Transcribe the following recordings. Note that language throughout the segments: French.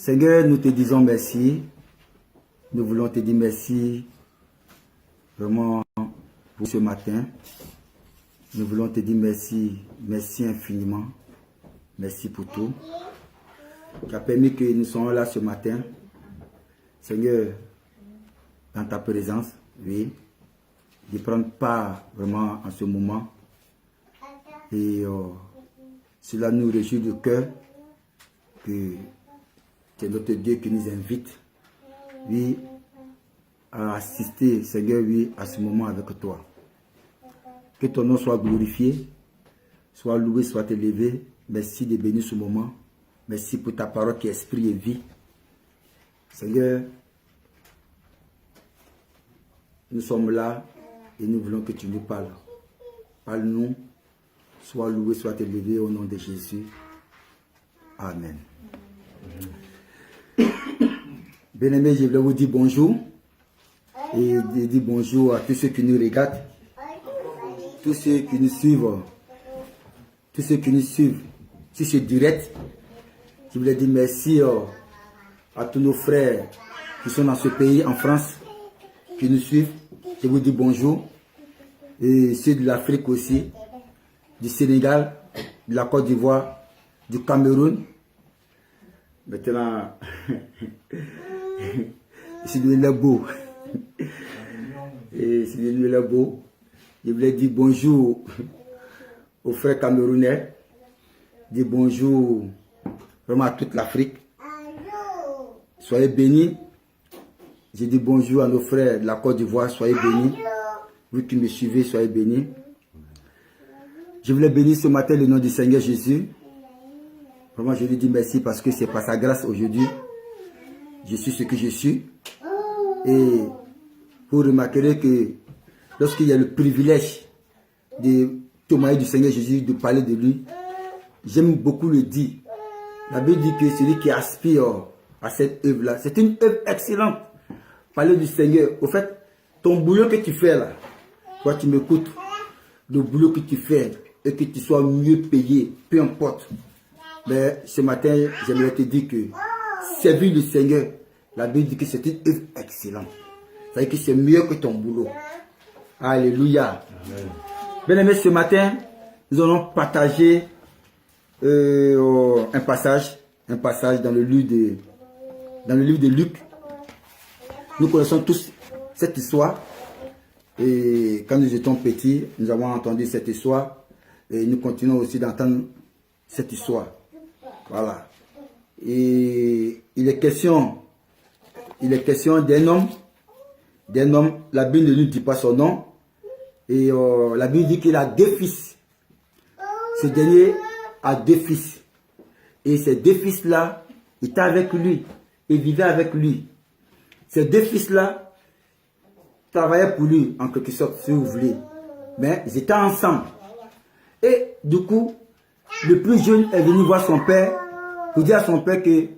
Seigneur, nous te disons merci. Nous voulons te dire merci vraiment pour ce matin. Nous voulons te dire merci, merci infiniment. Merci pour tout. Tu as permis que nous soyons là ce matin. Seigneur, dans ta présence, oui, de prendre part vraiment en ce moment. Et cela nous réjouit du cœur que c'est notre Dieu qui nous invite, oui, à assister, Seigneur, oui, à ce moment avec toi. Que ton nom soit glorifié, soit loué, soit élevé. Merci de bénir ce moment. Merci pour ta parole qui est esprit et vie. Seigneur, nous sommes là et nous voulons que tu nous parles. Parle-nous, sois loué, soit élevé au nom de Jésus. Amen. Bien-aimés, je voulais vous dire bonjour et dire bonjour à tous ceux qui nous regardent, tous ceux qui nous suivent, sur ce direct. Je voulais dire merci à tous nos frères qui sont dans ce pays, en France, qui nous suivent. Je vous dis bonjour. Et ceux de l'Afrique aussi, du Sénégal, de la Côte d'Ivoire, du Cameroun. Maintenant, c'est le beau. Et c'est le beau. Je voulais dire bonjour aux frères camerounais. Dire bonjour vraiment à toute l'Afrique. Soyez bénis. Je dis bonjour à nos frères de la Côte d'Ivoire. Soyez bénis. Vous qui me suivez, soyez bénis. Je voulais bénir ce matin le nom du Seigneur Jésus. Vraiment, je lui dis merci parce que c'est par sa grâce aujourd'hui. Je suis ce que je suis. Et vous remarquerez que lorsqu'il y a le privilège de témoigner du Seigneur Jésus, de parler de lui, j'aime beaucoup le dire. La Bible dit que celui qui aspire à cette œuvre-là, c'est une œuvre excellente. Parler du Seigneur. Au fait, ton boulot que tu fais là, toi tu m'écoutes, le boulot que tu fais et que tu sois mieux payé, peu importe. Mais ce matin, j'aimerais te dire que servir le Seigneur, la Bible dit que c'est une œuvre excellente. C'est-à-dire que c'est mieux que ton boulot. Alléluia. Bien aimé, ce matin, nous allons partager un passage dans le livre de Luc. Nous connaissons tous cette histoire. Et quand nous étions petits, nous avons entendu cette histoire. Et nous continuons aussi d'entendre cette histoire. Voilà. Et il est question d'un homme. La Bible ne nous dit pas son nom. Et la Bible dit qu'il a deux fils. Ce dernier a deux fils. Et ces deux fils-là étaient avec lui. Et vivaient avec lui. Ces deux fils-là travaillaient pour lui, en quelque sorte, si vous voulez. Mais ils étaient ensemble. Et du coup, le plus jeune est venu voir son père pour dire à son père qu'il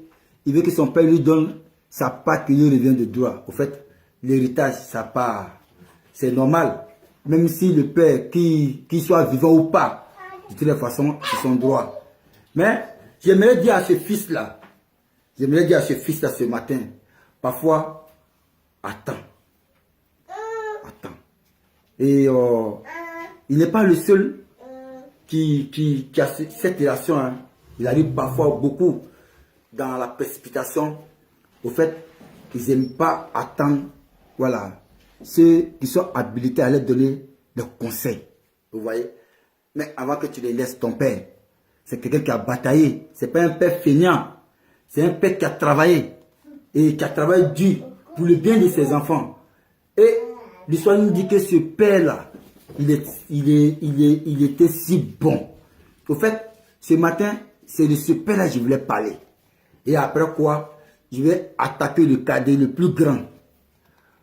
veut que son père lui donne sa part qui lui revient de droit. Au fait, l'héritage, sa part, c'est normal. Même si le père, qu'il soit vivant ou pas, de toutes les façons, c'est son droit. Mais j'aimerais dire à ce fils-là, ce matin, parfois, attends. Et il n'est pas le seul qui a cette relation. Hein. Il arrive parfois beaucoup dans la précipitation, au fait qu'ils n'aiment pas attendre, voilà, ceux qui sont habilités à leur donner des conseils. Vous voyez? Mais avant que tu les laisses, ton père, c'est quelqu'un qui a bataillé. C'est pas un père feignant. C'est un père qui a travaillé. Et qui a travaillé dur pour le bien de ses enfants. Et l'histoire nous dit que ce père-là, il était si bon. Au fait, ce matin, c'est de ce père-là que je voulais parler. Et après quoi, je vais attaquer le cadet le plus grand.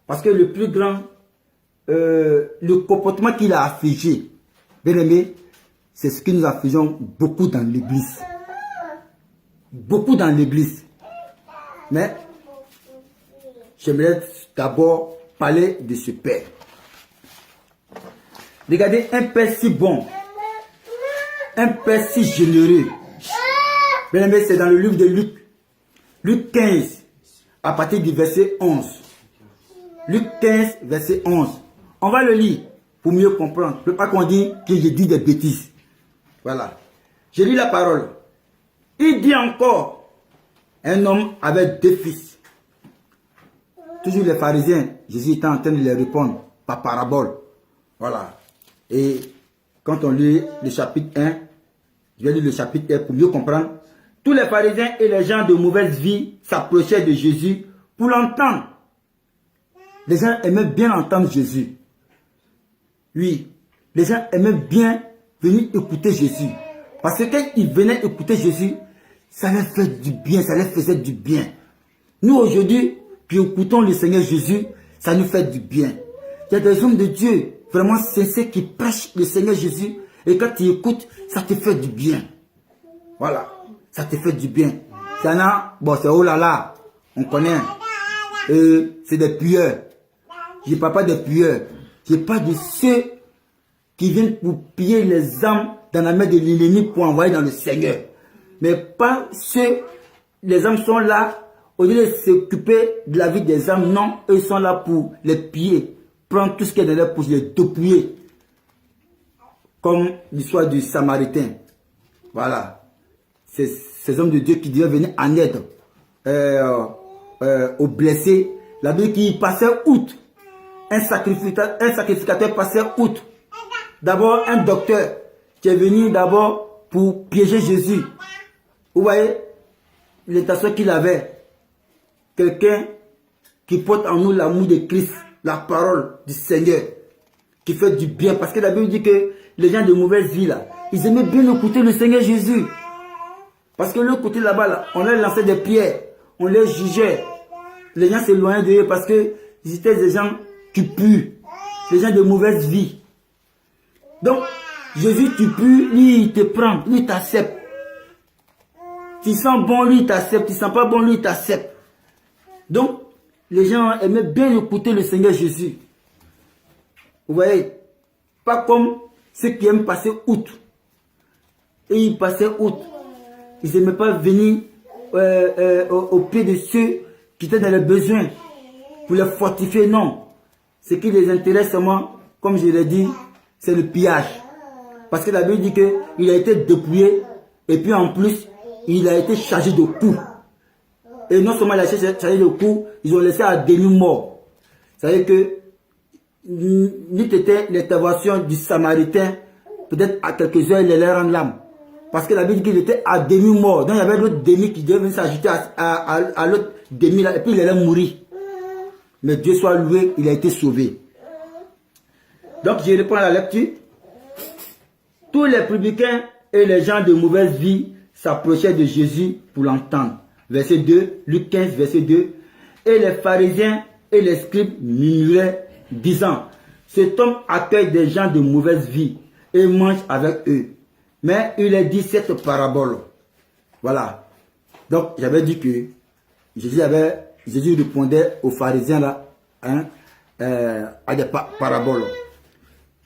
Parce que le plus grand, le comportement qu'il a affligé, bien aimé, c'est ce que nous affligeons beaucoup dans l'église. Beaucoup dans l'église. Mais, j'aimerais d'abord parler de ce père. Regardez, un père si bon, un père si généreux. Bien aimé, c'est dans le livre de Luc. Luc 15, à partir du verset 11. Luc 15, verset 11. On va le lire pour mieux comprendre. Je ne veux pas qu'on dise que j'ai dit des bêtises. Voilà. Je lis la parole. Il dit encore, un homme avait 2 fils. Toujours les pharisiens, Jésus était en train de les répondre par parabole. Voilà. Et quand on lit le chapitre 1, je vais lire le chapitre 1 pour mieux comprendre. Tous les pharisiens et les gens de mauvaise vie s'approchaient de Jésus pour l'entendre. Les gens aimaient bien entendre Jésus. Oui, les gens aimaient bien venir écouter Jésus. Parce que quand ils venaient écouter Jésus, ça leur fait du bien, ça leur faisait du bien. Nous aujourd'hui, qui écoutons le Seigneur Jésus, ça nous fait du bien. Il y a des hommes de Dieu vraiment sincères qui prêchent le Seigneur Jésus. Et quand tu écoutes, ça te fait du bien. Voilà, ça te fait du bien. Il y en a, bon c'est oh là là, on connaît. C'est des pueurs. Je ne parle pas des pueurs. Je parle de ceux qui viennent pour piller les âmes dans la main de l'ennemi pour envoyer dans le Seigneur. Mais pas ceux, les âmes sont là, au lieu de s'occuper de la vie des âmes, non, eux sont là pour les piller, prendre tout ce qui est dans leur poche, les dépouiller. Comme l'histoire du Samaritain. Voilà. C'est ces hommes de Dieu qui devaient venir en aide aux blessés. La Bible qui passait outre. Un sacrificateur passait outre. D'abord, un docteur qui est venu d'abord pour piéger Jésus. Vous voyez l'intention qu'il avait. Quelqu'un qui porte en nous l'amour de Christ, la parole du Seigneur, qui fait du bien. Parce que la Bible dit que les gens de mauvaise vie, là, ils aimaient bien écouter le Seigneur Jésus. Parce que le côté là-bas, là, on leur lançait des pierres, on les jugeait. Les gens s'éloignaient d'eux parce que ils étaient des gens qui puent, des gens de mauvaise vie. Donc, Jésus, tu pues, lui, il te prend, lui, il t'accepte. Tu sens bon, lui, il t'accepte. Tu sens pas bon, lui, il t'accepte. Donc, les gens aimaient bien écouter le Seigneur Jésus. Vous voyez, pas comme ceux qui aiment passer outre. Et ils passaient outre. Ils n'aimaient pas venir au pied de ceux qui étaient dans les besoins pour les fortifier. Non. Ce qui les intéresse seulement, comme je l'ai dit, c'est le pillage. Parce que la Bible dit qu'il a été dépouillé et puis en plus, il a été chargé de coups. Et non seulement il a été chargé de coups, ils ont laissé à demi-mort. C'est-à-dire que n'eût été l'intervention du Samaritain, peut-être à quelques heures, il allait rendre l'âme. Parce que la Bible dit qu'il était à demi-mort. Donc il y avait l'autre demi qui devait venir s'ajouter à l'autre demi là, et puis il allait mourir. Mais Dieu soit loué, il a été sauvé. Donc je réponds à la lecture. Tous les publicains et les gens de mauvaise vie s'approchaient de Jésus pour l'entendre. Verset 2, Luc 15, verset 2. Et les pharisiens et les scribes murmuraient, disant, cet homme accueille des gens de mauvaise vie et mange avec eux. Mais il a dit cette parabole. Voilà. Donc, j'avais dit que Jésus répondait aux pharisiens là, hein, à des paraboles.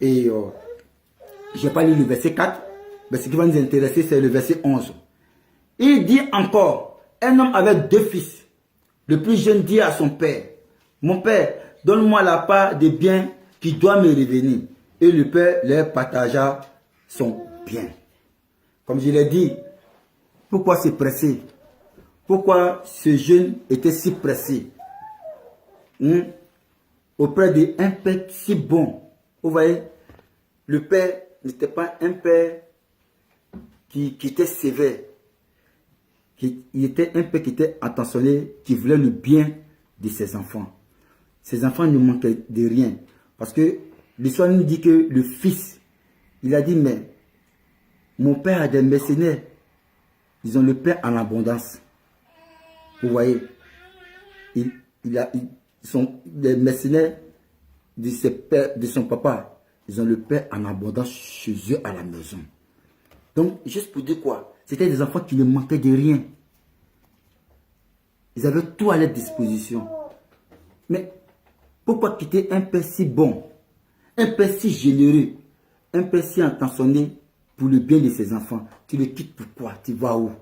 Et je n'ai pas lu le verset 4, mais ce qui va nous intéresser, c'est le verset 11. Il dit encore, un homme avait 2 fils. Le plus jeune dit à son père, mon père, donne-moi la part des biens qui doit me revenir. Et le père leur partagea son bien. Comme je l'ai dit, pourquoi se presser? Pourquoi ce jeune était si pressé auprès d'un père si bon? Vous voyez, le père n'était pas un père qui était sévère. Il était un père qui était attentionné, qui voulait le bien de ses enfants. Ses enfants ne manquaient de rien. Parce que l'histoire nous dit que le fils, il a dit, mais mon père a des mercenaires. Ils ont le pain en abondance. Vous voyez, ils sont des mercenaires de son papa. Ils ont le pain en abondance chez eux à la maison. Donc, juste pour dire quoi? C'était des enfants qui ne manquaient de rien. Ils avaient tout à leur disposition. Mais pourquoi quitter un père si bon, un père si généreux, un père si intentionné pour le bien de ses enfants? Tu le quittes pourquoi? Tu vas où?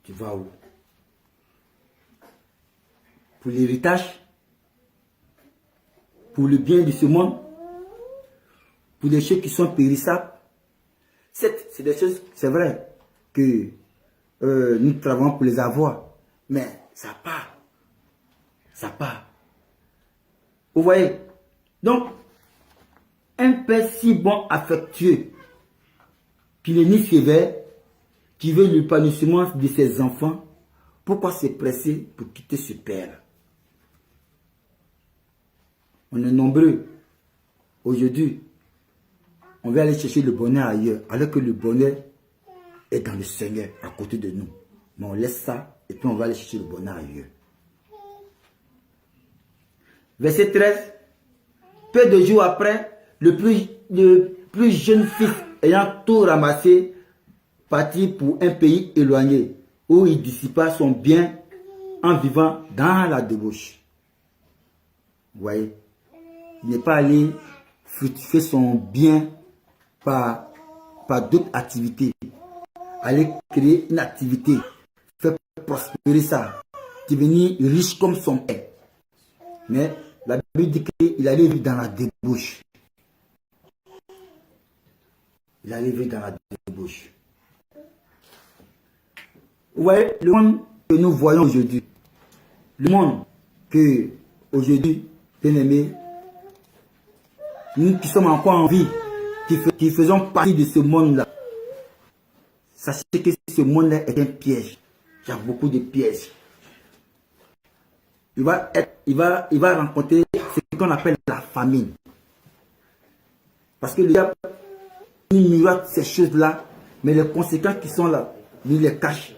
Tu vas où? Pour l'héritage? Pour le bien de ce monde? Pour des choses qui sont périssables? C'est des choses, c'est vrai, que nous travaillons pour les avoir. Mais ça part. Ça part. Vous voyez? Donc, un père si bon, affectueux, qui n'est ni sévère, qui veut l'épanouissement de ses enfants, pourquoi se presser pour quitter ce père? On est nombreux. Aujourd'hui, on va aller chercher le bonheur ailleurs, alors que le bonheur est dans le Seigneur, à côté de nous. Mais on laisse ça, et puis on va aller chercher le bonheur ailleurs. Verset 13. Peu de jours après, le plus jeune fils, ayant tout ramassé, partit pour un pays éloigné, où il dissipa son bien en vivant dans la débauche. Vous voyez, il n'est pas allé fructifier son bien par d'autres activités. Aller créer une activité, faire prospérer ça, devenir riche comme son père. Mais la Bible dit qu'il allait vivre dans la débauche. Il allait vivre dans la débauche. Vous voyez, le monde que nous voyons aujourd'hui, le monde que aujourd'hui, bien aimé, nous qui sommes encore en vie, qui faisons partie de ce monde-là, sachez que ce monde-là est un piège. Il y a beaucoup de pièges. Il va rencontrer ce qu'on appelle la famine. Parce que le diable, il miroite ces choses-là, mais les conséquences qui sont là, il les cache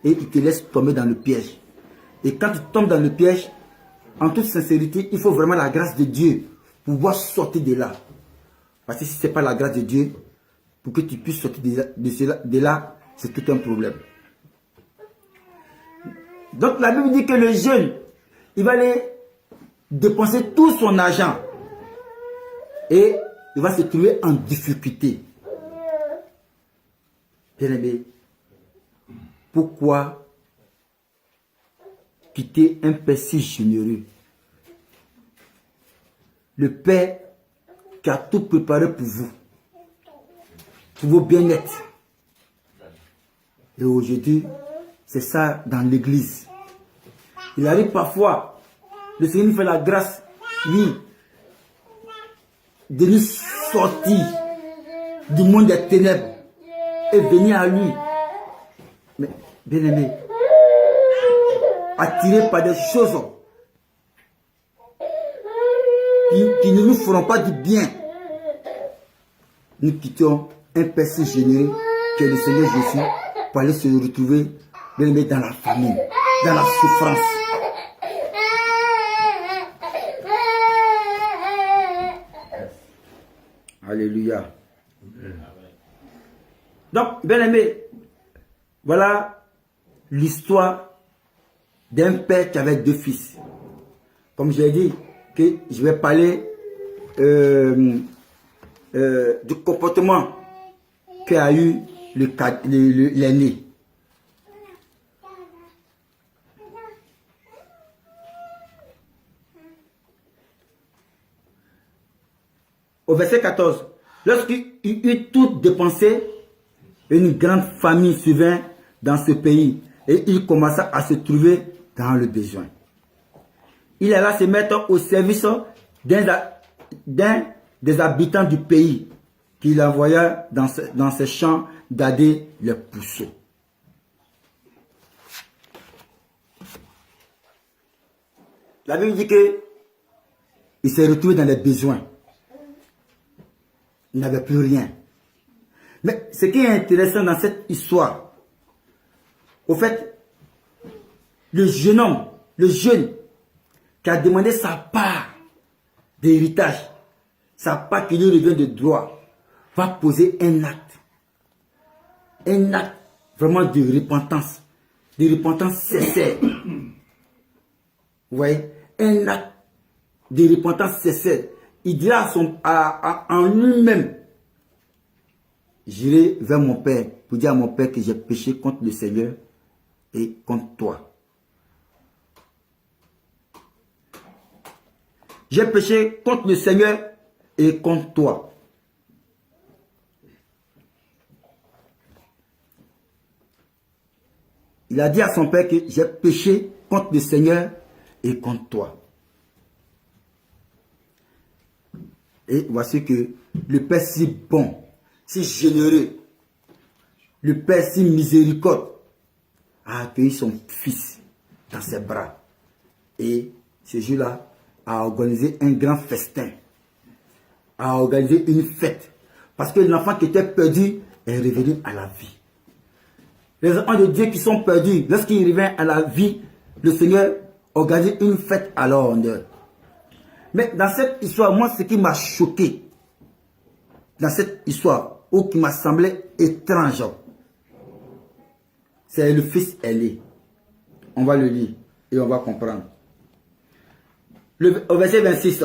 et il te laisse tomber dans le piège. Et quand tu tombes dans le piège, en toute sincérité, il faut vraiment la grâce de Dieu pour pouvoir sortir de là. Parce que si ce n'est pas la grâce de Dieu, pour que tu puisses sortir de là, c'est tout un problème. Donc la Bible dit que le jeune, il va aller dépenser tout son argent et il va se trouver en difficulté. Bien aimé, pourquoi quitter un père si généreux? Le père qui a tout préparé pour vous, pour vos bien-être. Et aujourd'hui, c'est ça dans l'église. Il arrive parfois, le Seigneur nous fait la grâce, oui, de nous sortir du monde des ténèbres et venir à lui. Mais, bien aimé, attiré par des choses qui ne nous feront pas du bien, nous quittons un père si généreux que le Seigneur Jésus pour aller se retrouver, bien aimé, dans la famine, dans la souffrance. Alléluia. Donc, bien aimé, voilà l'histoire d'un père qui avait deux fils. Comme je l'ai dit, que je vais parler du comportement qu'a eu l'aîné. Au verset 14, lorsqu'il eut tout dépensé, une grande famine survint dans ce pays et il commença à se trouver dans le besoin. Il alla se mettre au service d'un des habitants du pays qu'il envoya dans ses champs d'aider les pousseaux. La Bible dit qu'il s'est retrouvé dans les besoins. Il n'avait plus rien. Mais ce qui est intéressant dans cette histoire, au fait, le jeune homme, le jeune qui a demandé sa part d'héritage, sa part qui lui revient de droit, va poser un acte vraiment de repentance sincère. Vous voyez, un acte de repentance sincère. Il dira en lui-même, j'irai vers mon père pour dire à mon père que j'ai péché contre le Seigneur et contre toi. J'ai péché contre le Seigneur et contre toi. Il a dit à son père que j'ai péché contre le Seigneur et contre toi. Et voici que le Père si bon, si généreux, le Père si miséricorde a accueilli son fils dans ses bras. Et ce jour-là a organisé un grand festin, a organisé une fête. Parce que l'enfant qui était perdu est revenu à la vie. Les enfants de Dieu qui sont perdus, lorsqu'ils reviennent à la vie, le Seigneur organise une fête à leur honneur. Mais dans cette histoire, moi, ce qui m'a choqué, dans cette histoire, ou qui m'a semblé étrange, c'est le fils aîné. On va le lire et on va comprendre. Au verset 26,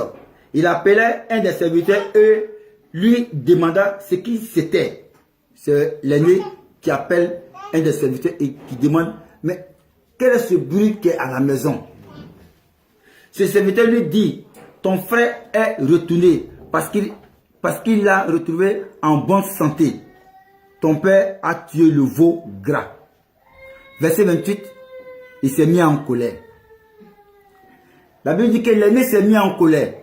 il appelait un des serviteurs et lui demanda ce qui c'était. C'est l'aîné qui appelle un des serviteurs et qui demande, mais quel est ce bruit qui est à la maison? Ce serviteur lui dit, ton frère est retourné parce qu'il l'a retrouvé en bonne santé. Ton père a tué le veau gras. Verset 28, il s'est mis en colère. La Bible dit que l'aîné s'est mis en colère.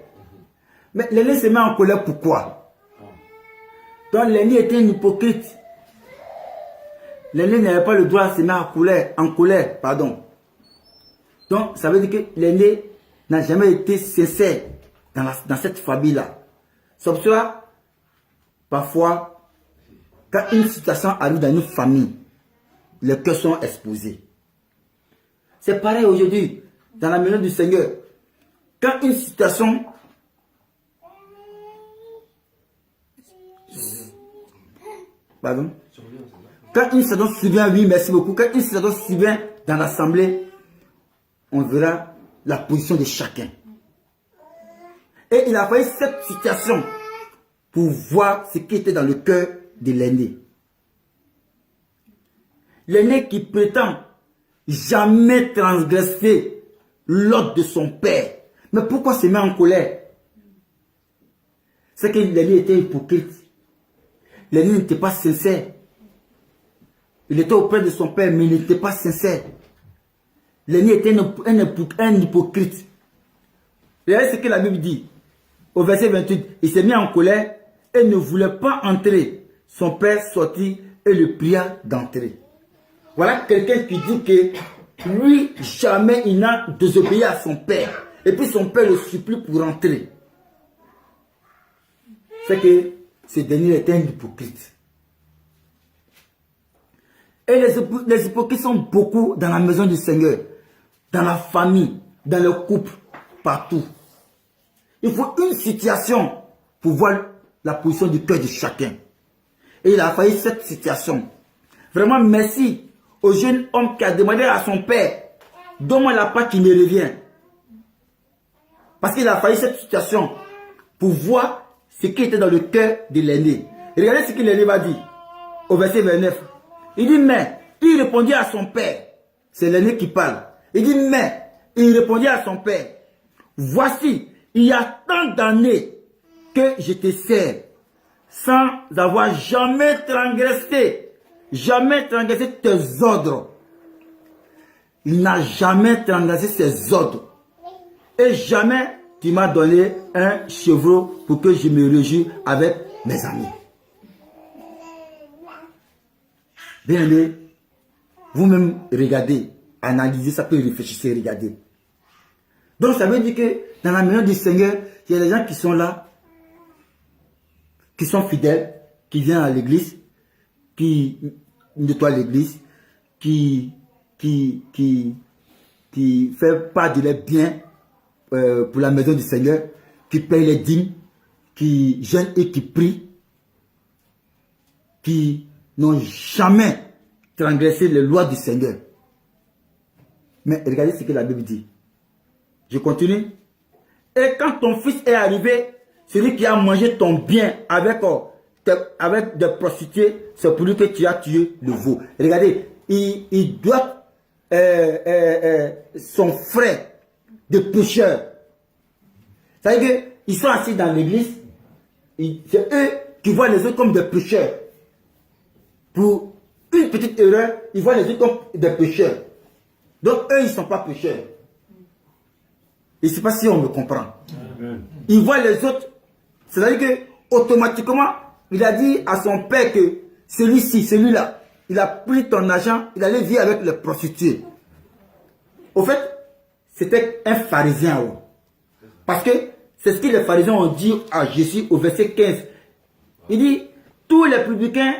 Mais l'aîné s'est mis en colère pourquoi? Donc l'aîné était un hypocrite. L'aîné n'avait pas le droit de se mettre en colère. Donc ça veut dire que l'aîné n'a jamais été sincère dans cette famille-là. Sauf cela, parfois, quand une situation arrive dans une famille, les cœurs sont exposés. C'est pareil aujourd'hui, dans la maison du Seigneur. Quand une situation... Pardon? Quand une situation survient, oui, merci beaucoup. Quand une situation survient dans l'assemblée, on verra la position de chacun. Et il a fallu cette situation pour voir ce qui était dans le cœur de l'aîné. L'aîné qui prétend jamais transgresser l'ordre de son père. Mais pourquoi se met en colère? C'est que l'aîné était hypocrite. L'aîné n'était pas sincère. Il était auprès de son père, mais il n'était pas sincère. L'aîné était un hypocrite. Regardez ce que la Bible dit. Au verset 28, il s'est mis en colère et ne voulait pas entrer. Son père sortit et le pria d'entrer. Voilà quelqu'un qui dit que lui, jamais il n'a désobéi à son père. Et puis son père le supplie pour entrer. C'est que ce dernier était un hypocrite. Et les hypocrites sont beaucoup dans la maison du Seigneur, dans la famille, dans le couple, partout. Il faut une situation pour voir la position du cœur de chacun. Et il a fallu cette situation. Vraiment merci au jeune homme qui a demandé à son père, donne-moi la part qui me revient. Parce qu'il a fallu cette situation pour voir ce qui était dans le cœur de l'aîné. Regardez ce que l'aîné va dire au verset 29. Il dit, mais il répondit à son père. C'est l'aîné qui parle. Il dit, mais il répondit à son père. Voici, il y a tant d'années que je te sers sans avoir jamais transgressé tes ordres. Il n'a jamais transgressé ses ordres. Et jamais tu m'as donné un chevreau pour que je me réjouisse avec mes amis. Bien aimé, vous-même regardez, analysez, ça peut réfléchir, regardez. Donc ça veut dire que dans la maison du Seigneur, il y a des gens qui sont là, qui sont fidèles, qui viennent à l'église, qui nettoient l'église, qui fait part de leurs biens pour la maison du Seigneur, qui payent les dîmes, qui jeûnent et qui prient, qui n'ont jamais transgressé les lois du Seigneur. Mais regardez ce que la Bible dit. Je continue. Et quand ton fils est arrivé, celui qui a mangé ton bien avec des prostituées, c'est pour lui que tu as tué le veau. Regardez, il doit son frère de pécheur. C'est-à-dire qu'ils sont assis dans l'église, c'est eux qui voient les autres comme des pécheurs. Pour une petite erreur, ils voient les autres comme des pécheurs. Donc eux, ils ne sont pas pécheurs. Je ne sais pas si on me comprend. Ils voient les autres, c'est-à-dire que automatiquement, il a dit à son père que celui-ci, celui-là, il a pris ton argent, il allait vivre avec les prostituées. Au fait, c'était un pharisien. Oh. Parce que c'est ce que les pharisiens ont dit à Jésus au verset 15. Il dit, tous les publicains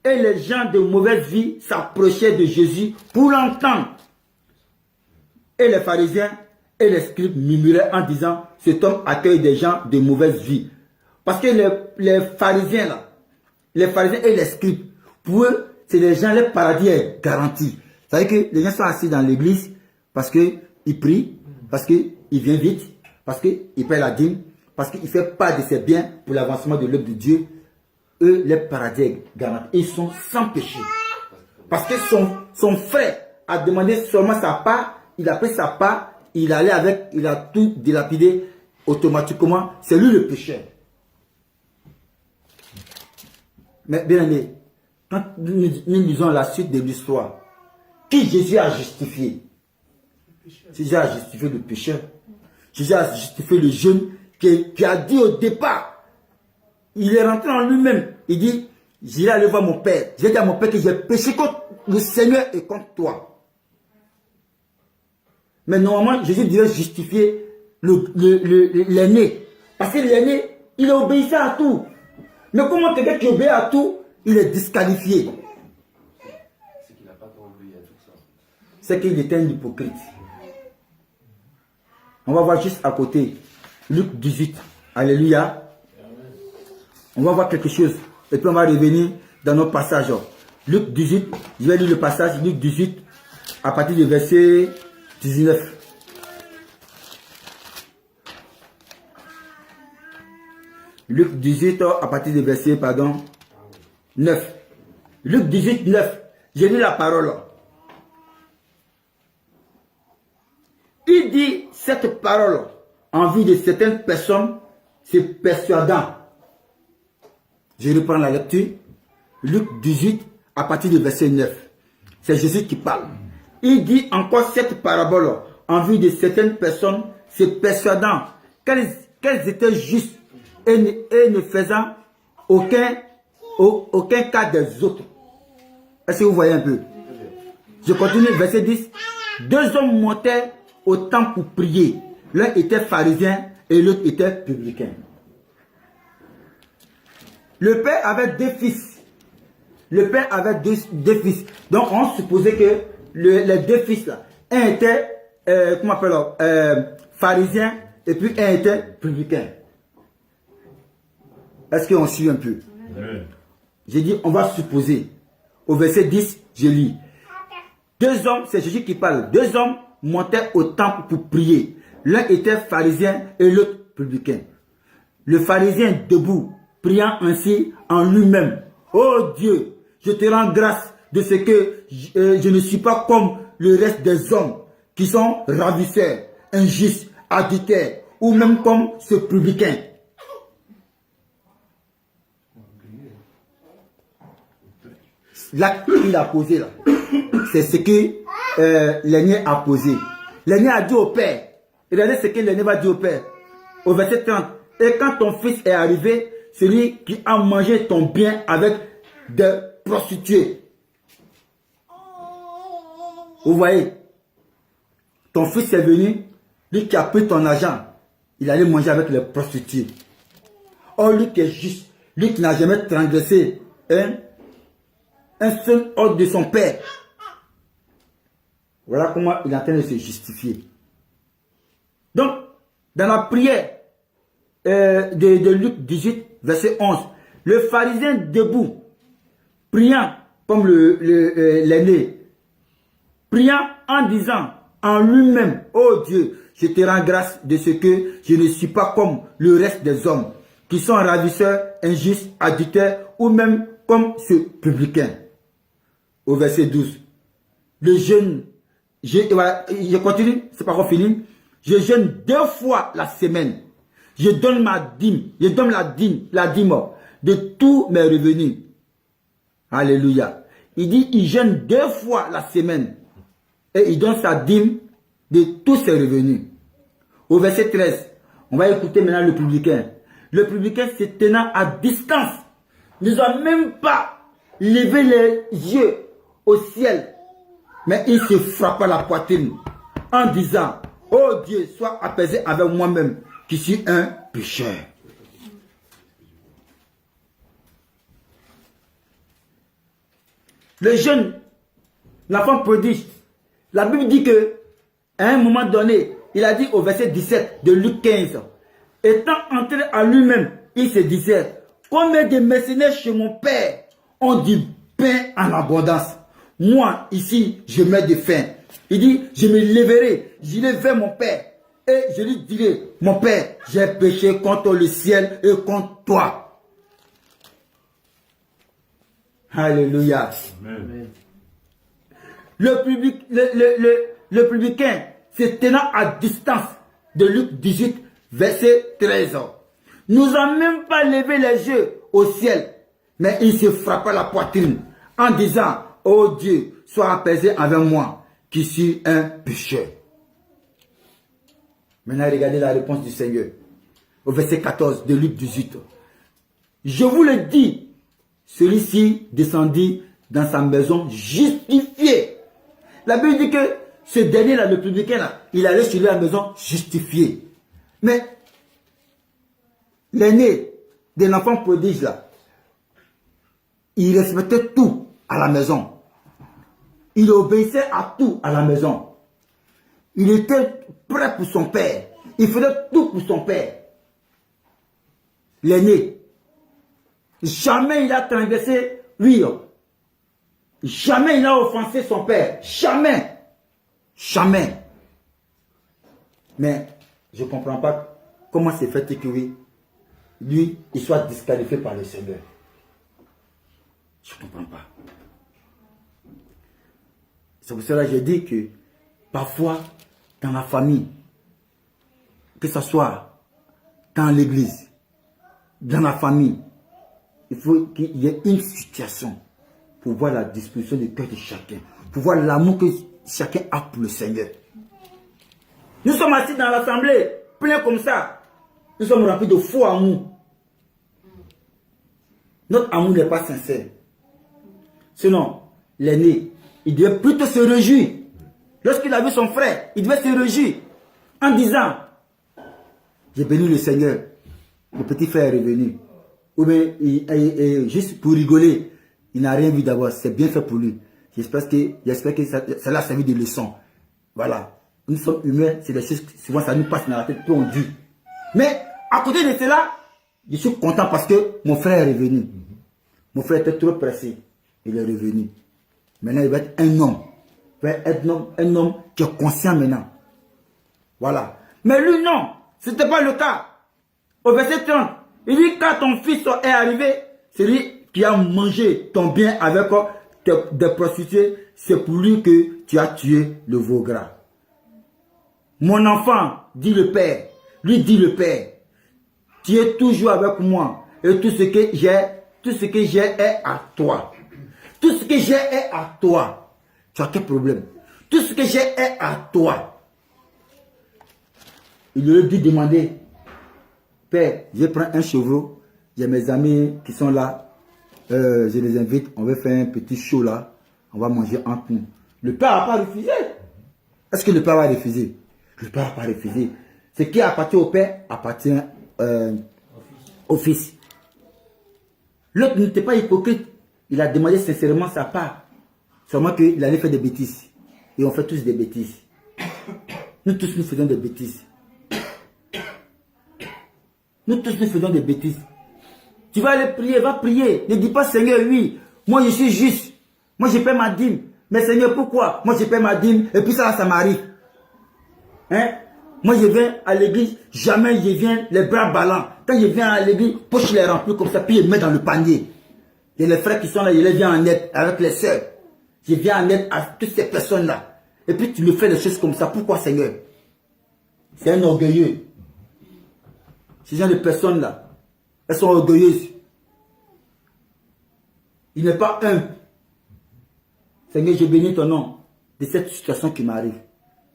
et les gens de mauvaise vie s'approchaient de Jésus pour l'entendre. Et les pharisiens et les scribes murmuraient en disant, cet homme accueille des gens de mauvaise vie. Parce que les pharisiens là, les pharisiens et les scribes, pour eux, c'est les gens, le paradis est garanti. C'est-à-dire que les gens sont assis dans l'église parce qu'ils prient, parce qu'ils viennent vite, parce qu'ils paient la dîme, parce qu'ils ne font pas de ses biens pour l'avancement de l'œuvre de Dieu. Eux, le paradis est garanti. Ils sont sans péché. Parce que son frère a demandé seulement sa part, il a pris sa part, il allait avec, il a tout dilapidé automatiquement. C'est lui le pécheur. Mais bien aimé, quand nous lisons la suite de l'histoire, qui Jésus a justifié? Jésus a justifié le pécheur. Jésus a justifié le jeune qui a dit au départ, il est rentré en lui-même. Il dit, j'irai aller voir mon père. Je vais dire à mon père que j'ai péché contre le Seigneur et contre toi. Mais normalement, Jésus devait justifier l'aîné. Parce que l'aîné, il obéissait à tout. Mais comment quelqu'un qui obéit à tout, il est disqualifié? C'est qu'il n'a pas obéi à tout ça. C'est qu'il était un hypocrite. On va voir juste à côté, Luc 18. Alléluia. On va voir quelque chose. Et puis on va revenir dans notre passage. Luc 18, je vais lire le passage, Luc 18, à partir du verset 19. Luc 18, à partir du verset, 9. Luc 18, 9. J'ai lu la parole. Il dit cette parole en vue de certaines personnes se persuadant. Je reprends la lecture. Luc 18, à partir du verset 9. C'est Jésus qui parle. Il dit encore cette parabole en vue de certaines personnes se persuadant qu'elles étaient justes et ne faisant aucun cas des autres. Est-ce que vous voyez un peu? Je continue, verset 10. Deux hommes montaient au temple pour prier. L'un était pharisien et l'autre était publicain. Le père avait deux fils. Le père avait deux fils. Donc on supposait que les deux fils là, un était pharisien et puis un était publicain. Est-ce qu'on suit un peu? J'ai dit, on va supposer. Au verset 10, je lis. Deux hommes, c'est Jésus qui parle. Deux hommes montaient au temple pour prier. L'un était pharisien et l'autre publicain. Le pharisien debout, priant ainsi en lui-même. Oh Dieu, je te rends grâce de ce que je ne suis pas comme le reste des hommes qui sont ravisseurs, injustes, adultères ou même comme ce publicain. L'acte qu'il a posé là, c'est ce que l'aîné a posé. L'aîné a dit au père, regardez ce que l'aîné va dire au père, au verset 30. Et quand ton fils est arrivé, celui qui a mangé ton bien avec des prostituées. Vous voyez, ton fils est venu, lui qui a pris ton argent, il allait manger avec les prostituées. Or, lui qui est juste, lui qui n'a jamais transgressé un seul ordre de son père. Voilà comment il est en train de se justifier. Donc, dans la prière de Luc 18, verset 11, le pharisien debout, priant comme l'aîné, priant en disant en lui-même, ô Dieu, je te rends grâce de ce que je ne suis pas comme le reste des hommes, qui sont ravisseurs, injustes, adultères, ou même comme ce publicain. Au verset 12. le jeûne, voilà, je continue, c'est pas encore fini. Je jeûne 2 fois la semaine. Je donne ma dîme, je donne la dîme de tous mes revenus. Alléluia. Il dit, il jeûne 2 fois la semaine. Et il donne sa dîme de tous ses revenus. Au verset 13, on va écouter maintenant le publicain. Le publicain se tenant à distance, ne doit même pas lever les yeux au ciel. Mais il se frappa la poitrine en disant, oh Dieu, sois apaisé avec moi-même, qui suis un pécheur. Le jeune, l'enfant prodige, la Bible dit que, à un moment donné, il a dit au verset 17 de Luc 15, étant entré à lui-même, il se disait, combien de mercenaires chez mon père ont du pain en abondance. Moi, ici, je meurs de faim. Il dit, je me lèverai, j'irai vers mon père et je lui dirai, mon père, j'ai péché contre le ciel et contre toi. Alléluia. Amen. Le publicain se tenant à distance de Luc 18, verset 13. Nous a même pas levé les yeux au ciel, mais il se frappa la poitrine en disant, oh Dieu, sois apaisé avec moi, qui suis un pécheur. Maintenant, regardez la réponse du Seigneur. Au verset 14 de Luc 18. Je vous le dis, celui-ci descendit dans sa maison justifié. La Bible dit que ce dernier-là, le publicain-là, il allait sur la maison justifié. Mais l'aîné de l'enfant prodige-là, il respectait tout à la maison. Il obéissait à tout à la maison. Il était prêt pour son père. Il faisait tout pour son père. L'aîné. Jamais il a transgressé lui. Jamais il a offensé son père. Jamais. Jamais. Mais je ne comprends pas comment c'est fait que lui, il soit disqualifié par le Seigneur. Je ne comprends pas. C'est pour cela que j'ai dit que parfois, dans la famille, que ce soit dans l'église, dans la famille, il faut qu'il y ait une situation pour voir la disposition du cœur de chacun, pour voir l'amour que chacun a pour le Seigneur. Nous sommes assis dans l'assemblée, plein comme ça. Nous sommes remplis de faux amour. Notre amour n'est pas sincère. Sinon, l'aîné, il devait plutôt se réjouir. Lorsqu'il a vu son frère, il devait se réjouir en disant, j'ai béni le Seigneur, le petit frère est revenu. Ou bien, juste pour rigoler, il n'a rien vu d'abord, c'est bien fait pour lui. J'espère que ça l'a servi de leçon. Voilà. Nous sommes humains, c'est des choses, souvent ça nous passe dans la tête, puis on dit. Mais, à côté de cela, je suis content parce que mon frère est revenu. Mon frère était trop pressé. Il est revenu. Maintenant, il va être un homme. Il va être un homme qui est conscient maintenant. Voilà. Mais lui, non. Ce n'était pas le cas. Au verset 30, il dit, quand ton fils est arrivé, c'est lui qui a mangé ton bien avec des prostituées. C'est pour lui que tu as tué le veau gras. Mon enfant, dit le père, lui dit le père, tu es toujours avec moi et tout ce que j'ai est à toi. Tout ce que j'ai est à toi. Tu as quel problème? Tout ce que j'ai est à toi. Il aurait dû demander, père, je prends un chevreau, j'ai mes amis qui sont là, je les invite, on va faire un petit show là, on va manger entre nous. Le père n'a pas refusé. Est-ce que le père va refuser? Le père n'a pas refusé. Ce qui appartient au père appartient au fils. L'autre n'était pas hypocrite. Il a demandé sincèrement sa part. Seulement qu'il allait faire des bêtises. Et on fait tous des bêtises. Nous tous nous faisons des bêtises. Nous tous nous faisons des bêtises. Tu vas aller prier, va prier. Ne dis pas Seigneur, oui, moi je suis juste. Moi je paie ma dîme. Mais Seigneur, pourquoi? Moi je paie ma dîme et puis ça m'arrive. Hein? Moi je viens à l'église, jamais je viens les bras ballants. Quand je viens à l'église, poche les remplis comme ça, puis je mets dans le panier. Et les frères qui sont là, je les viens en aide avec les sœurs. je viens en aide à toutes ces personnes-là. Et puis tu me fais des choses comme ça. Pourquoi, Seigneur? C'est un orgueilleux. Ces gens de personnes-là, elles sont orgueilleuses. Il n'est pas humble. Seigneur, je bénis ton nom de cette situation qui m'arrive.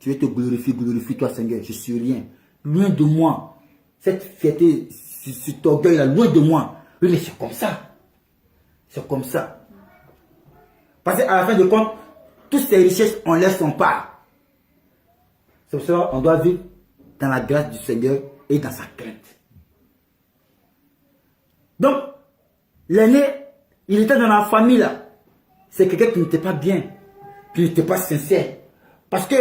Tu veux te glorifier, glorifie toi, Seigneur. Je suis rien. Loin de moi. Cette fierté, cet orgueil-là, loin de moi. Oui, mais c'est comme ça. C'est comme ça. Parce qu'à la fin de compte, toutes ces richesses, on laisse son part. C'est pour ça qu'on doit vivre dans la grâce du Seigneur et dans sa crainte. Donc, l'aîné, il était dans la famille là. C'est quelqu'un qui n'était pas bien, qui n'était pas sincère. Parce que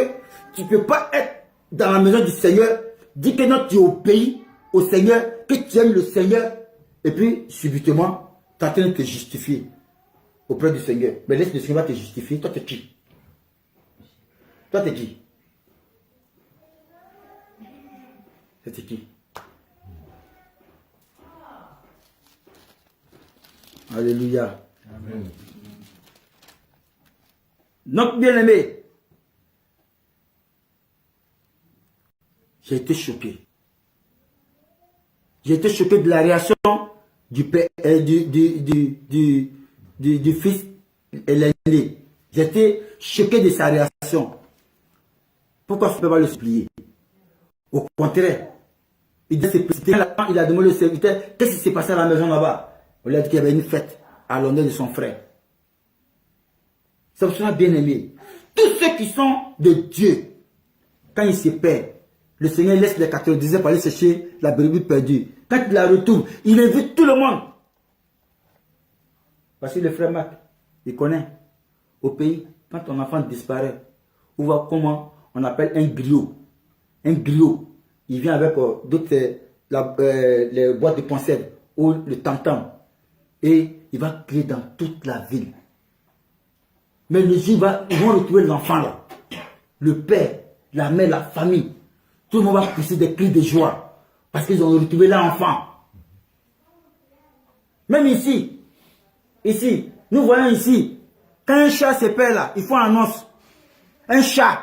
tu ne peux pas être dans la maison du Seigneur, dire que non, tu obéis au Seigneur, que tu aimes le Seigneur, et puis subitement, tu es en train de te justifier auprès du Seigneur. Mais laisse le Seigneur te justifier. Toi, tu es qui? Toi, tu es qui? C'était qui? Alléluia. Amen. Donc, bien-aimé, j'ai été choqué. J'ai été choqué de la réaction du père, du fils et l'aîné. J'ai été choqué de sa réaction. Pourquoi je ne peux pas le supplier? Au contraire, il a demandé au serviteur, qu'est-ce qui s'est passé à la maison là-bas? On lui a dit qu'il y avait une fête à l'honneur de son frère. C'est pour cela, bien aimé. Tous ceux qui sont de Dieu, quand ils se perdent, le Seigneur laisse les 90 heures pour aller chercher la brebis perdue. Quand il la retrouve, il invite tout le monde. Parce que le frère Marc, il connaît. Au pays, quand ton enfant disparaît, on voit comment on appelle un griot. Un griot. Il vient avec d'autres, les boîtes de conserve ou le tam-tam. Et il va crier dans toute la ville. Mais les gens ils vont retrouver l'enfant là. Le père, la mère, la famille. Tout le monde va pousser des cris de joie. Parce qu'ils ont retrouvé l'enfant. Même ici, nous voyons ici, quand un chat se perd là, il faut un annonce. Un chat.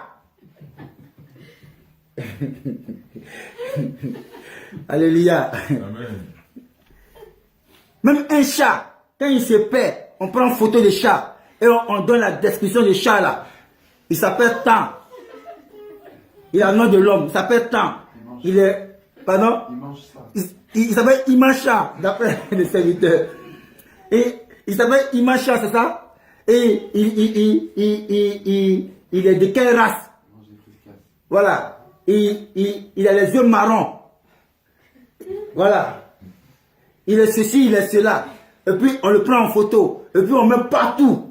Alléluia. Amen. Même un chat, quand il se perd, on prend une photo de chat et on donne la description du chat là. Il s'appelle Tant. Il a le nom de l'homme. Il s'appelle Tant. Il est. Pardon? Il mange ça. Il s'appelle Imacha, d'après le serviteur. Et il s'appelle Imacha, c'est ça? Et il est de quelle race? Voilà. Il a les yeux marrons. Voilà. Il est ceci, il est cela. Et puis on le prend en photo. Et puis on met partout.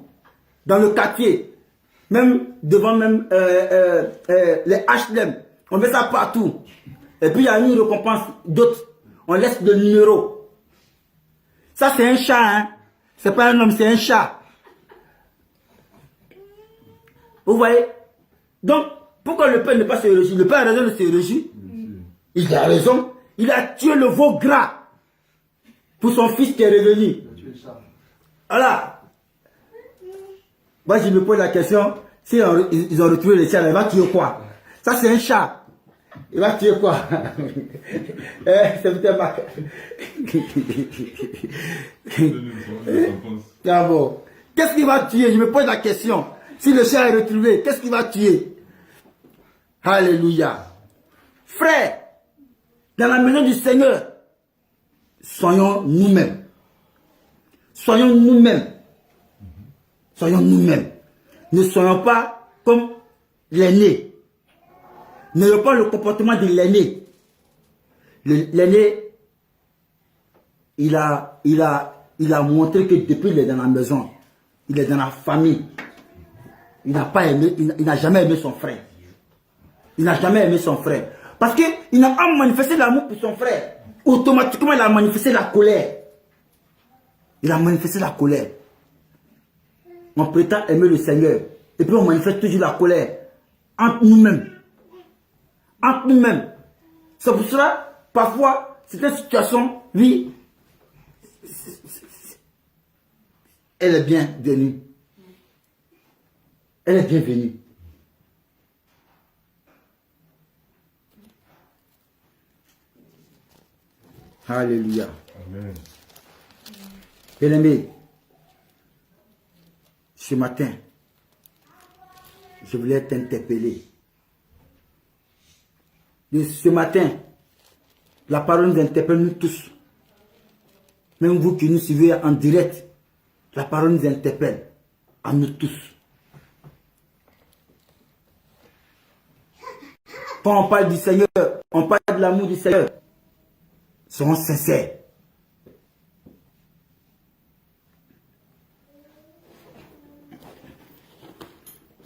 Dans le quartier. Même devant même les HLM. On met ça partout. Et puis il y a une récompense d'autres. On laisse le numéro. Ça c'est un chat, hein. C'est pas un homme, c'est un chat. Vous voyez? Donc, pourquoi le père ne pas se réjouir? Le père a raison de se réjouir. Il a raison. Il a tué le veau gras pour son fils qui est revenu. Voilà. Moi, je me pose la question, si ils ont retrouvé le chat, il va tuer quoi? Ça, c'est un chat. Il va tuer quoi? C'est peut-être Marc. Ah bon. Qu'est-ce qu'il va tuer? Je me pose la question. Si le chat est retrouvé, qu'est-ce qu'il va tuer? Alléluia. Frère, dans la maison du Seigneur, soyons nous-mêmes. Soyons nous-mêmes. Soyons nous-mêmes. Ne soyons pas comme l'aîné. N'ayons pas le comportement de l'aîné. L'aîné, il a montré que depuis il est dans la maison, il est dans la famille. Il n'a pas aimé, il n'a jamais aimé son frère. Il n'a jamais aimé son frère. Parce qu'il n'a pas manifesté l'amour pour son frère. Automatiquement, il a manifesté la colère. Il a manifesté la colère. On prétend aimer le Seigneur. Et puis on manifeste toujours la colère. Entre nous-mêmes. Entre nous-mêmes. C'est pour cela, parfois, cette situation, oui, elle est bienvenue. Elle est bienvenue. Alléluia. Amen. Bien-aimé, ce matin, je voulais t'interpeller. Ce matin, la parole nous interpelle nous tous. Même vous qui nous suivez en direct, la parole nous interpelle à nous tous. Quand on parle du Seigneur, on parle de l'amour du Seigneur. Soyons sincères.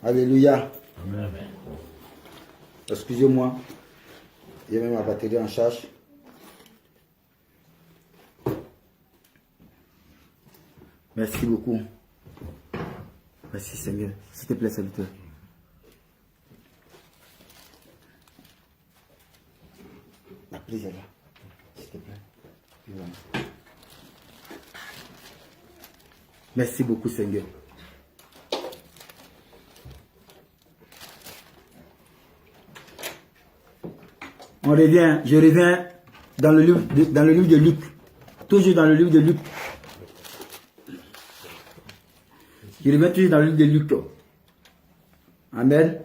Alléluia. Amen. Excusez-moi. Il y a même ma batterie en charge. Merci beaucoup. Merci Seigneur. S'il te plaît, serviteur. La prise est là. S'il te plaît. Voilà. Merci beaucoup Seigneur. Je reviens dans le livre de Luc. Toujours dans le livre de Luc. Je reviens toujours dans le livre de Luc. Amen.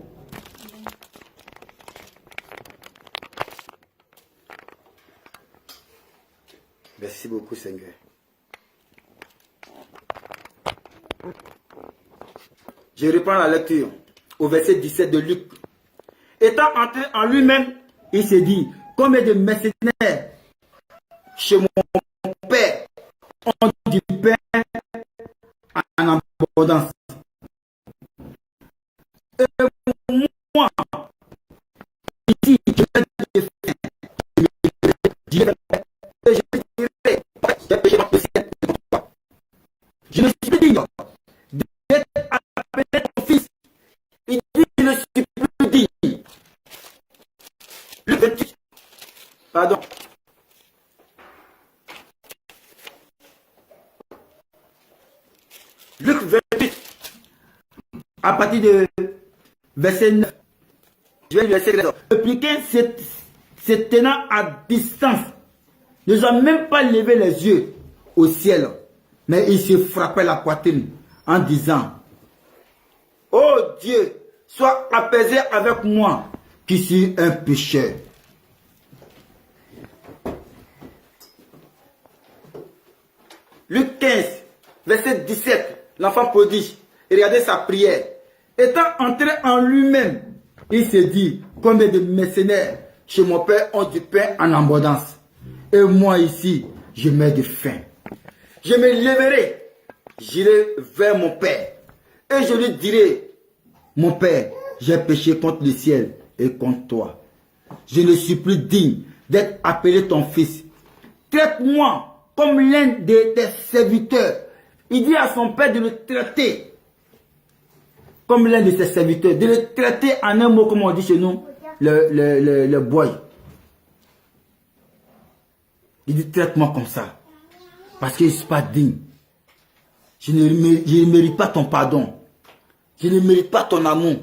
Merci beaucoup, Seigneur. Je reprends la lecture au verset 17 de Luc. Étant entré en lui-même, il s'est dit, combien de mercenaires chez mon père ont du pain en abondance. Et moi, ici, je vais des faim. Je dirai, je me suis dit, d'être appelé ton fils. Il dit, je ne suis plus digne. Le 28. Pardon. Luc 28. À partir de verset 9. Je vais le verset 13. Le publicain se tenant à distance ne doit même pas lever les yeux au ciel, mais il se frappait la poitrine en disant, ô Dieu, sois apaisé avec moi qui suis un pécheur. Luc 15, verset 17, l'enfant prodige, regardez sa prière. Étant entré en lui-même, il se dit, combien de mercenaires chez mon père ont du pain en abondance. Et moi ici, je mets de faim. Je me lèverai, j'irai vers mon père. Et je lui dirai, mon père, j'ai péché contre le ciel et contre toi. Je ne suis plus digne d'être appelé ton fils. Traite-moi comme l'un de tes serviteurs. Il dit à son père de le traiter comme l'un de ses serviteurs. De le traiter en un mot, comme on dit chez nous, le boy. Il dit, traite-moi comme ça. Parce que je ne suis pas digne. Je ne mérite pas ton pardon. Je ne mérite pas ton amour.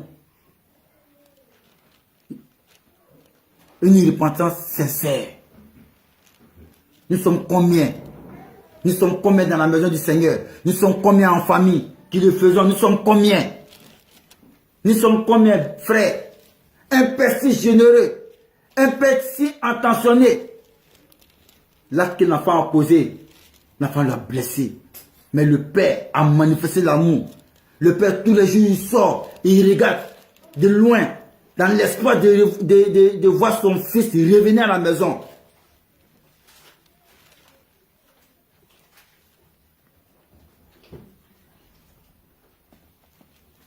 Une repentance sincère. Nous sommes combien? Nous sommes combien dans la maison du Seigneur? Nous sommes combien en famille qui le faisons? Nous sommes combien? Nous sommes combien, frères? Un père si généreux, un père si attentionné. L'acte que l'enfant a posé, l'enfant l'a blessé. Mais le père a manifesté l'amour. Le père, tous les jours, il sort, il regarde de loin, dans l'espoir de voir son fils revenir à la maison.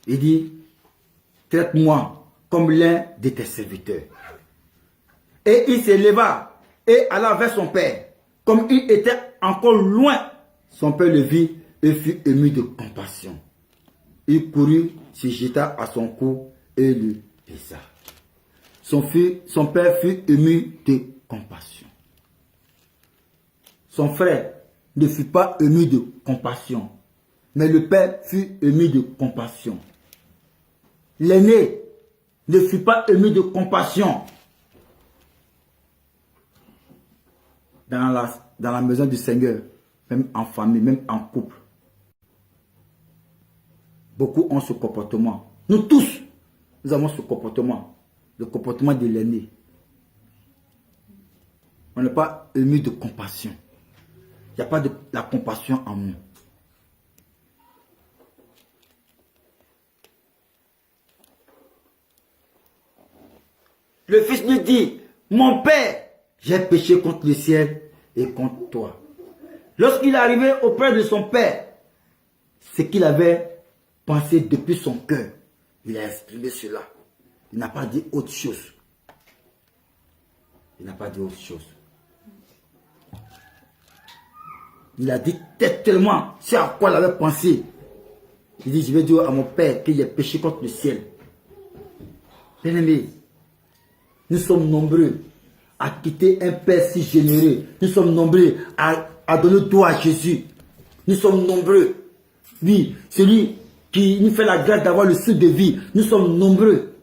Il dit, traite-moi comme l'un de tes serviteurs. Et il se leva et alla vers son père. Comme il était encore loin, son père le vit et fut ému de compassion. Il courut, se jeta à son cou et le baisa. Son père fut ému de compassion. Son frère ne fut pas ému de compassion, mais le père fut ému de compassion. L'aîné ne fut pas ému de compassion dans la maison du Seigneur, même en famille, même en couple. Beaucoup ont ce comportement. Nous tous, nous avons ce comportement, le comportement de l'aîné. On n'est pas ému de compassion. Il n'y a pas de la compassion en nous. Le fils lui dit, mon père, j'ai péché contre le ciel et contre toi. Lorsqu'il est arrivé auprès de son père, ce qu'il avait pensé depuis son cœur, il a exprimé cela. Il n'a pas dit autre chose. Il n'a pas dit autre chose. Il a dit tellement c'est à quoi il avait pensé. Il dit, je vais dire à mon père qu'il a péché contre le ciel. Bien-aimé, nous sommes nombreux à quitter un père si généreux. Nous sommes nombreux à donner tout à Jésus. Nous sommes nombreux. Oui, celui qui nous fait la grâce d'avoir le souffle de vie. Nous sommes nombreux.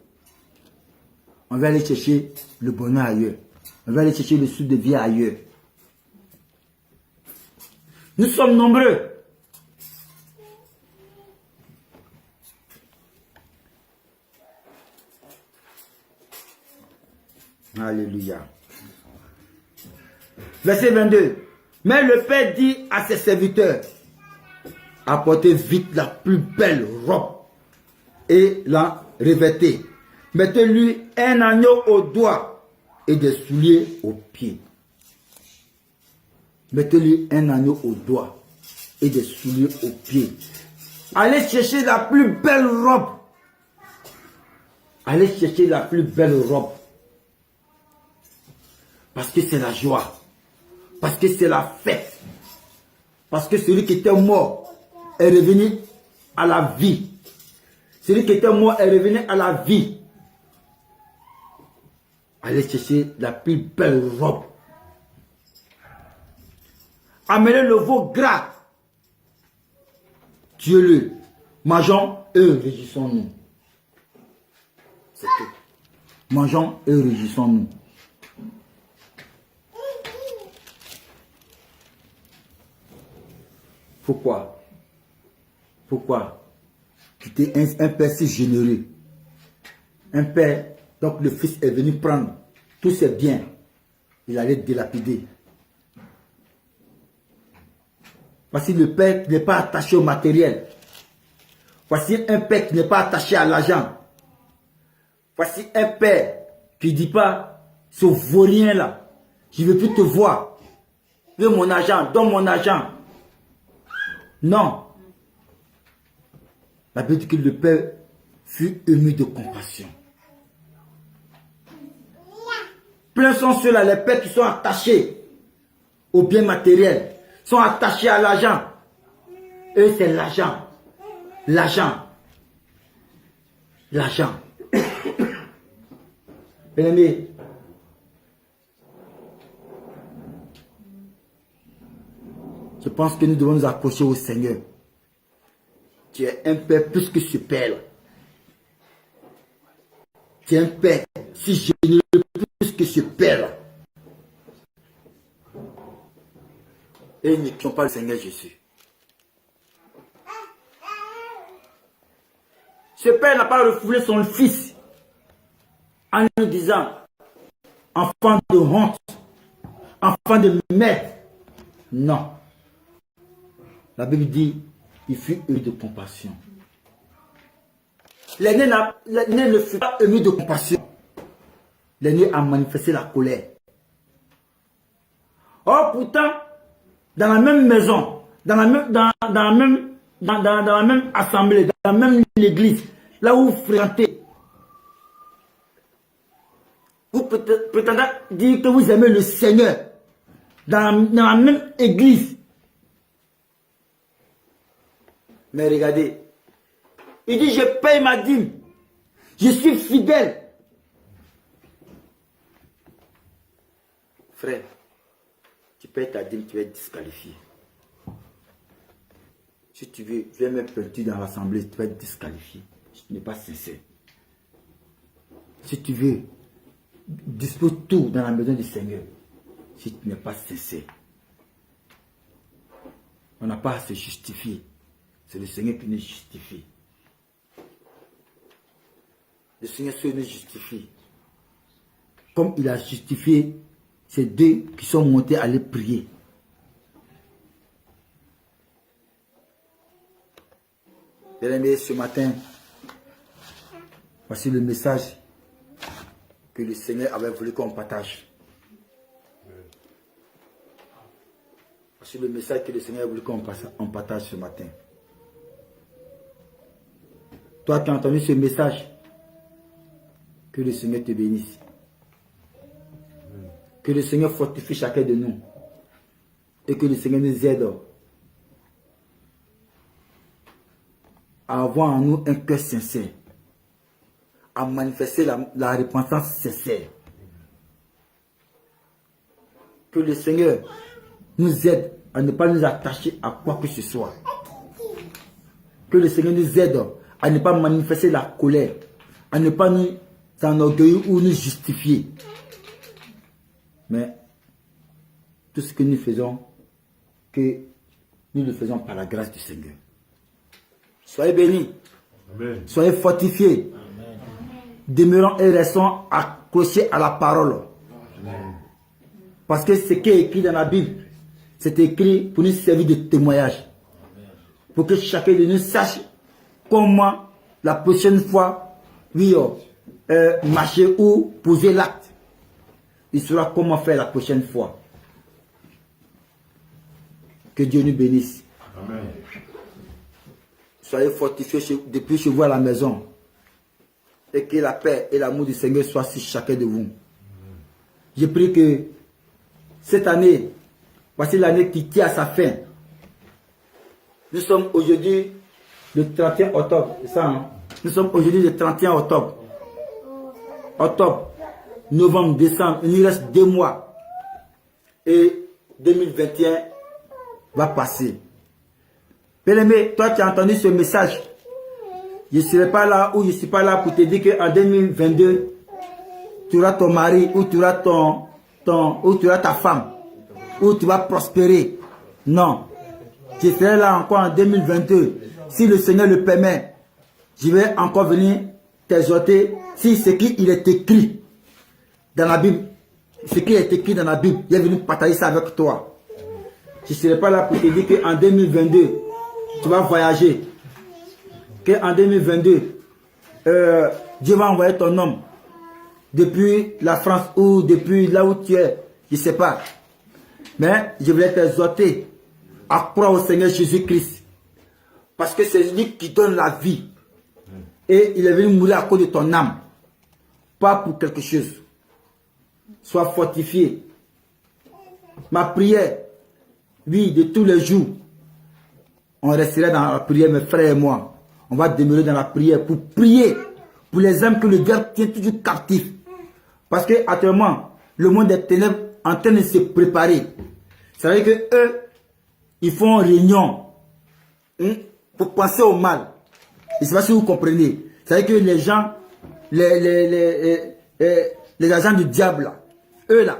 On va aller chercher le bonheur ailleurs. On va aller chercher le souffle de vie ailleurs. Nous sommes nombreux. Alléluia. Verset 22. Mais le Père dit à ses serviteurs, apportez vite la plus belle robe et la revêtez. Mettez-lui un agneau au doigt et des souliers aux pieds. Mettez-lui un agneau au doigt et des souliers aux pieds. Allez chercher la plus belle robe. Allez chercher la plus belle robe. Parce que c'est la joie. Parce que c'est la fête. Parce que celui qui était mort est revenu à la vie. Celui qui était mort est revenu à la vie. Allez chercher la plus belle robe. Amenez le veau gras. Tuez-le. Mangeons et réjouissons-nous. C'est tout. Mangeons et réjouissons-nous. Pourquoi? Pourquoi? Quitter un père si généreux. Un père, donc le fils est venu prendre tous ses biens. Il allait dilapider. Voici le père qui n'est pas attaché au matériel. Voici un père qui n'est pas attaché à l'argent. Voici un père qui ne dit pas, ce vaurien là, je ne veux plus te voir. Veux mon argent, donne mon argent. Non. La Bible dit que le père fut ému de compassion. Plein sont ceux-là, les pères qui sont attachés aux biens matériels, sont attachés à l'argent. Eux, c'est l'argent. L'argent. L'argent. Bien-aimé, je pense que nous devons nous accrocher au Seigneur. Tu es un père plus que ce père. Tu es un père si généreux plus que ce père. Et ils ne sont pas le Seigneur Jésus. Ce père n'a pas refoulé son fils en lui disant, enfant de honte, enfant de maître. Non. La Bible dit, il fut ému de compassion. L'aîné ne fut pas ému de compassion. L'aîné a manifesté la colère. Or, pourtant, dans la même maison, dans la même assemblée, dans la même église, là où vous fréquentez, vous prétendez dire que vous aimez le Seigneur dans la même église. Mais regardez, il dit, je paye ma dîme, je suis fidèle. Frère, tu payes ta dîme, tu es disqualifié. Si tu veux, viens me perturber dans l'assemblée, tu vas être disqualifié. Tu n'es pas sincère. si tu veux, dispose tout dans la maison du Seigneur. Si tu n'es pas sincère, on n'a pas à se justifier. C'est le Seigneur qui nous justifie. Le Seigneur seul nous justifie. Comme il a justifié ces deux qui sont montés à aller prier. Bien-aimés, ce matin, voici le message que le Seigneur avait voulu qu'on partage. Voici le message que le Seigneur a voulu qu'on partage ce matin. Toi qui as entendu ce message, que le Seigneur te bénisse. Que le Seigneur fortifie chacun de nous. Et que le Seigneur nous aide à avoir en nous un cœur sincère. À manifester la repentance sincère. Que le Seigneur nous aide à ne pas nous attacher à quoi que ce soit. Que le Seigneur nous aide à ne pas manifester la colère. À ne pas nous enorgueillir ou nous justifier. Mais tout ce que nous faisons, que nous le faisons par la grâce du Seigneur. Soyez bénis. Amen. Soyez fortifiés. Amen. Demeurons et restons accrochés à la parole. Amen. Parce que ce qui est écrit dans la Bible, c'est écrit pour nous servir de témoignage. Amen. Pour que chacun de nous sache comment la prochaine fois, marcher ou poser l'acte. Il saura comment faire la prochaine fois. Que Dieu nous bénisse. Amen. Soyez fortifiés depuis chez vous à la maison. Et que la paix et l'amour du Seigneur soient sur chacun de vous. Je prie que cette année, voici l'année qui tient à sa fin. Nous sommes aujourd'hui le 31 octobre. C'est ça, hein? Nous sommes aujourd'hui le 31 octobre. Octobre, novembre, décembre, il nous reste 2 mois. Et 2021 va passer. Bien-aimé, toi qui as entendu ce message, je ne serai pas là ou je ne suis pas là pour te dire qu'en 2022, tu auras ton mari ou tu auras ou tu auras ta femme ou tu vas prospérer. Non. Je serai là encore en 2022. Si le Seigneur le permet, je vais encore venir t'exhorter si ce qui il est écrit dans la Bible, ce qui est écrit dans la Bible, je vais venir partager ça avec toi. Je ne serai pas là pour te dire qu'en 2022, tu vas voyager. Qu'en 2022, Dieu va envoyer ton homme depuis la France ou depuis là où tu es. Je ne sais pas. Mais je voulais t'exhorter à croire au Seigneur Jésus-Christ. Parce que c'est lui qui donne la vie. Et il est venu mourir à cause de ton âme. Pas pour quelque chose. Sois fortifié. Ma prière, oui, de tous les jours, on resterait dans la prière, mes frères et moi. On va demeurer dans la prière pour prier pour les âmes que le diable tient toujours captifs. Parce que actuellement, le monde des ténèbres est en train de se préparer. Ça veut dire que eux, ils font une réunion pour penser au mal. Je ne sais pas si vous comprenez. Ça veut dire que les gens, les agents du diable, là, eux là,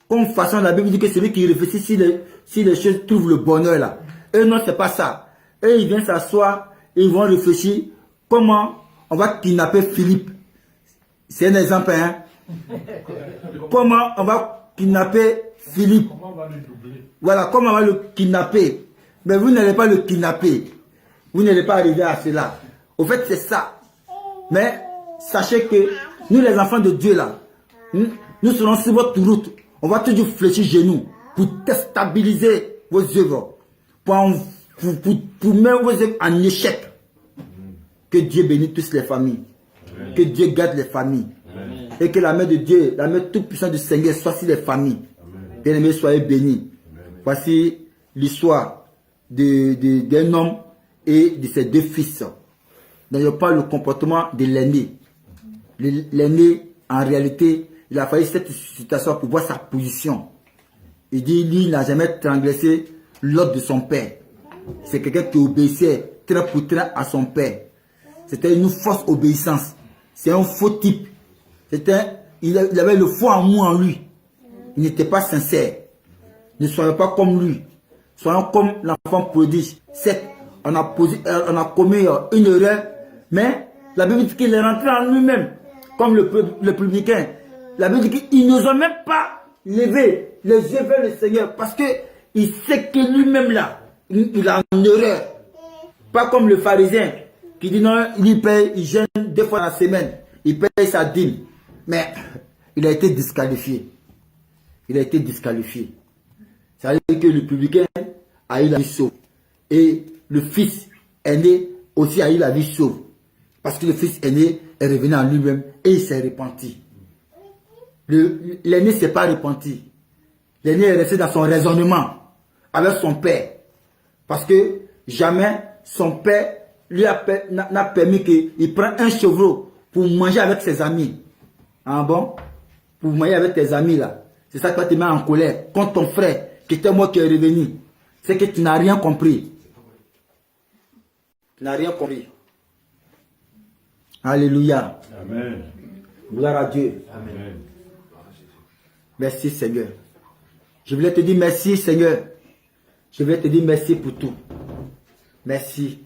comme façon la Bible dit que c'est lui qui réfléchit si les choses trouvent le bonheur là. Eux non, c'est pas ça. Eux ils viennent s'asseoir et ils vont réfléchir comment on va kidnapper Philippe. C'est un exemple, hein. Comment on va kidnapper Philippe. Comment on va le doubler. Voilà, comment on va le kidnapper. Mais vous n'allez pas le kidnapper. Vous n'allez pas arriver à cela. Au fait, c'est ça. Mais sachez que nous, les enfants de Dieu, là, nous serons sur votre route. On va toujours fléchir genoux pour déstabiliser vos œuvres, pour mettre vos œuvres en échec. Que Dieu bénisse toutes les familles. Amen. Que Dieu garde les familles. Amen. Et que la main de Dieu, la main toute puissante du Seigneur soit sur les familles. Bien-aimés, soyez bénis. Amen. Voici l'histoire d'un homme et de ses 2 fils. N'ayons pas le comportement de l'aîné. L'aîné, en réalité, il a fallu cette situation pour voir sa position. Il dit, lui, il n'a jamais transgressé l'ordre de son père. C'est quelqu'un qui obéissait très à son père. C'était une fausse obéissance. C'est un faux type. Il avait le foie en mou en lui. Il n'était pas sincère. Ne soyons pas comme lui. Soyons comme l'enfant prodige. Certes, on a commis une erreur, mais la Bible dit qu'il est rentré en lui-même, comme le publicain. La Bible dit qu'il n'ose même pas lever les yeux vers le Seigneur, parce qu'il sait que lui-même là, il a une erreur. Pas comme le pharisien qui dit non, il gêne 2 fois dans la semaine, il paye sa dîme. Mais il a été disqualifié. Il a été disqualifié. Ça veut dire que le publicain a eu la vie sauve. Et le fils aîné aussi a eu la vie sauve. Parce que le fils aîné est revenu en lui-même et il s'est repenti. L'aîné ne s'est pas repenti. L'aîné est resté dans son raisonnement avec son père. Parce que jamais son père n'a permis qu'il prenne un chevreau pour manger avec ses amis. Ah bon? Pour manger avec tes amis là. C'est ça qui va te mettre en colère contre ton frère qui était moi qui est revenu. C'est que tu n'as rien compris. Tu n'as rien compris. Alléluia. Amen. Gloire à Dieu. Amen. Merci Seigneur. Je voulais te dire merci Seigneur. Je voulais te dire merci pour tout. Merci.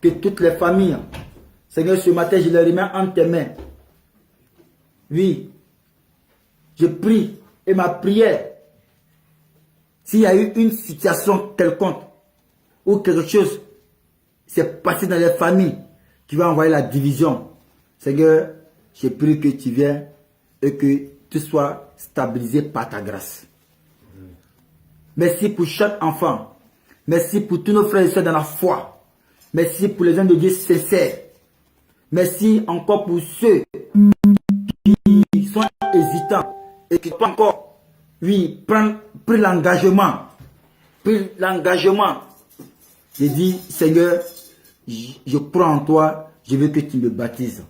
Que toutes les familles, Seigneur, ce matin, je les remets entre tes mains. Oui. Je prie et ma prière. S'il y a eu une situation quelconque ou quelque chose s'est passé dans les familles qui va envoyer la division, Seigneur, je prie que tu viennes et que tu sois stabilisé par ta grâce. Merci pour chaque enfant. Merci pour tous nos frères et sœurs dans la foi. Merci pour les hommes de Dieu sincères. Merci encore pour ceux qui sont hésitants et qui pas encore, oui, pris l'engagement. Pris l'engagement. J'ai dit, Seigneur, je crois en toi, je veux que tu me baptises.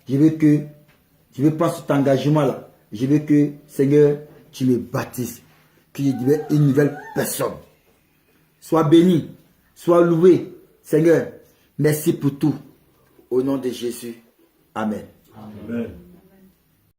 Je veux prendre cet engagement-là. Je veux que, Seigneur, tu me baptises. Que je devienne une nouvelle personne. Sois béni, sois loué. Seigneur, merci pour tout. Au nom de Jésus. Amen. Amen.